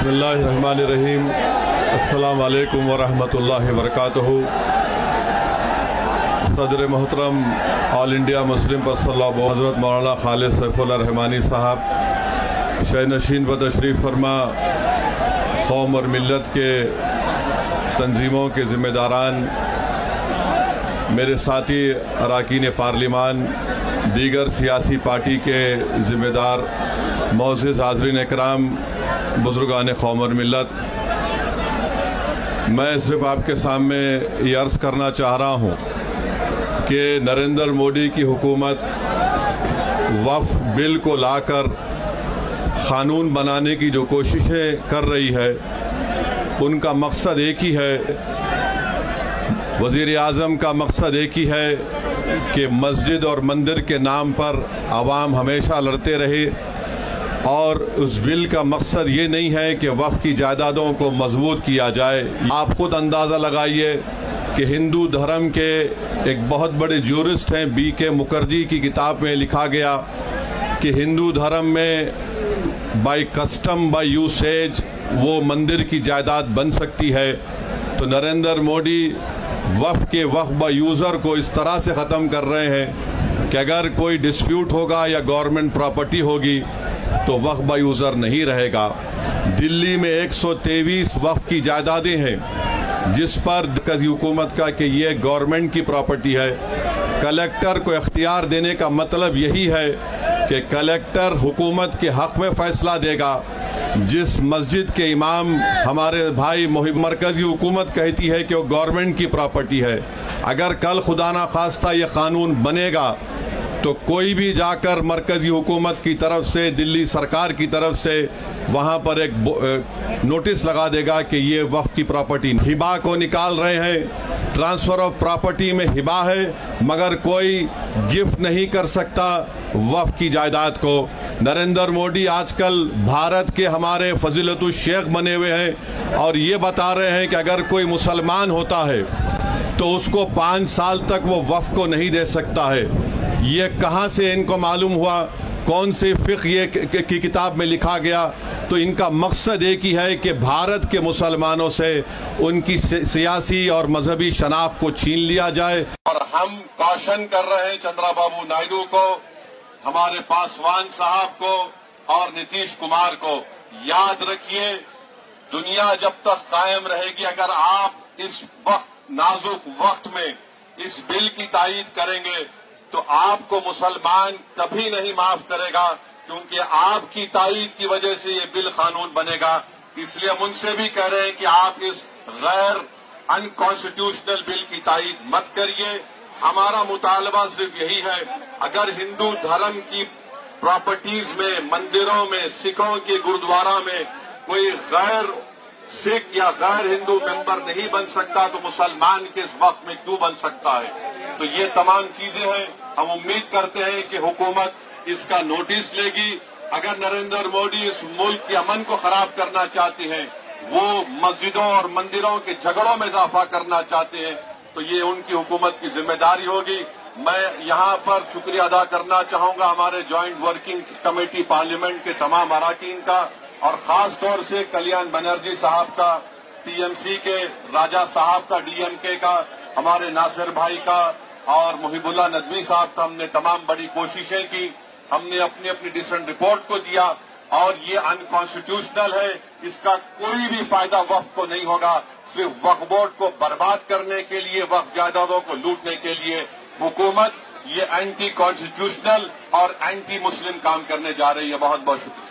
बिस्मिल्लाहिर्रहमानिर्रहीम। अस्सलाम वालेकुम वरहमतुल्लाहि वबरकातुहू। सदर मोहतरम ऑल इंडिया मुस्लिम पर्सनल हज़रत मौलाना खालिद सैफुल्लाह रहमानी साहब, शहनशीन व तशरीफ़ फरमा, कौम और मिल्लत के तंजीमों के ज़िम्मेदारान, मेरे साथी अरकान पार्लिमान, दीगर सियासी पार्टी के ज़िम्मेदार, मोअज़्ज़िज़ हाज़रीन इकराम, बुज़ुर्गान कौम और मिल्लत, मैं सिर्फ आपके सामने ये अर्ज़ करना चाह रहा हूँ कि नरेंद्र मोदी की हुकूमत वक्फ़ बिल को लाकर क़ानून बनाने की जो कोशिशें कर रही है, उनका मकसद एक ही है। वज़ीर आज़म का मकसद एक ही है कि मस्जिद और मंदिर के नाम पर आवाम हमेशा लड़ते रहे, और उस बिल का मकसद ये नहीं है कि वक्फ़ की जायदादों को मजबूत किया जाए। आप खुद अंदाज़ा लगाइए कि हिंदू धर्म के एक बहुत बड़े ज्यूरिस्ट हैं, B.K. मुखर्जी की किताब में लिखा गया कि हिंदू धर्म में बाय कस्टम बाय यूसेज वो मंदिर की जायदाद बन सकती है। तो नरेंद्र मोदी वक्फ़ के वक्फ़ बाय यूज़र को इस तरह से ख़त्म कर रहे हैं कि अगर कोई डिस्प्यूट होगा या गवर्नमेंट प्रॉपर्टी होगी तो वक्फ़ बाय यूज़र नहीं रहेगा। दिल्ली में 123 वक्फ़ की जायदादें हैं जिस पर मरकज़ी हुकूमत का कि ये गवर्नमेंट की प्रॉपर्टी है। कलेक्टर को इख्तियार देने का मतलब यही है कि कलेक्टर हुकूमत के हक़ में फ़ैसला देगा। जिस मस्जिद के इमाम हमारे भाई मरकज़ी हुकूमत कहती है कि वो गवर्नमेंट की प्रॉपर्टी है, अगर कल खुदा ना खास्ता ये क़ानून बनेगा तो कोई भी जाकर मरकज़ी हुकूमत की तरफ से, दिल्ली सरकार की तरफ से वहाँ पर एक नोटिस लगा देगा कि ये वक्फ़ की प्रॉपर्टी। हिबा को निकाल रहे हैं, ट्रांसफ़र ऑफ प्रॉपर्टी में हिबा है, मगर कोई गिफ्ट नहीं कर सकता वक्फ़ की जायदाद को। नरेंद्र मोदी आजकल भारत के हमारे फजीलतुल शेख बने हुए हैं और ये बता रहे हैं कि अगर कोई मुसलमान होता है तो उसको 5 साल तक वो वक्फ़ को नहीं दे सकता है। ये कहाँ से इनको मालूम हुआ? कौन से फ़िक़्ह ये की किताब में लिखा गया? तो इनका मकसद एक ही है कि भारत के मुसलमानों से उनकी सियासी और मजहबी शनाख्त को छीन लिया जाए। और हम कॉशन कर रहे हैं चंद्रबाबू नायडू को, हमारे पासवान साहब को और नीतीश कुमार को, याद रखिए दुनिया जब तक कायम रहेगी, अगर आप इस वक्त नाजुक वक्त में इस बिल की तायीद करेंगे तो आपको मुसलमान कभी नहीं माफ करेगा, क्योंकि आपकी तायीद की वजह से ये बिल कानून बनेगा। इसलिए हम उनसे भी कह रहे हैं कि आप इस गैर अनकॉन्स्टिट्यूशनल बिल की तायीद मत करिए। हमारा मुतालबा सिर्फ यही है, अगर हिंदू धर्म की प्रॉपर्टीज में, मंदिरों में, सिखों के गुरुद्वारा में कोई गैर सिख या गैर हिंदू मेंबर नहीं बन सकता तो मुसलमान के इस वक्त में क्यों बन सकता है? तो ये तमाम चीजें हैं। हम उम्मीद करते हैं कि हुकूमत इसका नोटिस लेगी। अगर नरेंद्र मोदी इस मुल्क के अमन को खराब करना चाहते हैं, वो मस्जिदों और मंदिरों के झगड़ों में इजाफा करना चाहते हैं, तो ये उनकी हुकूमत की जिम्मेदारी होगी। मैं यहाँ पर शुक्रिया अदा करना चाहूंगा हमारे ज्वाइंट वर्किंग कमेटी पार्लियामेंट के तमाम अरकान का, और खास तौर से कल्याण बनर्जी साहब का, TMC के राजा साहब का, DMK का, हमारे नासिर भाई का और मुहिबुल्लाह नदवी साहब का। हमने तमाम बड़ी कोशिशें की, हमने अपनी अपनी डिसेंट रिपोर्ट को दिया, और ये अनकॉन्स्टिट्यूशनल है, इसका कोई भी फायदा वक्फ को नहीं होगा। सिर्फ वक्फ बोर्ड को बर्बाद करने के लिए, वक्फ जायदादों को लूटने के लिए हुकूमत ये एंटी कॉन्स्टिट्यूशनल और एंटी मुस्लिम काम करने जा रही है। बहुत बहुत शुक्रिया।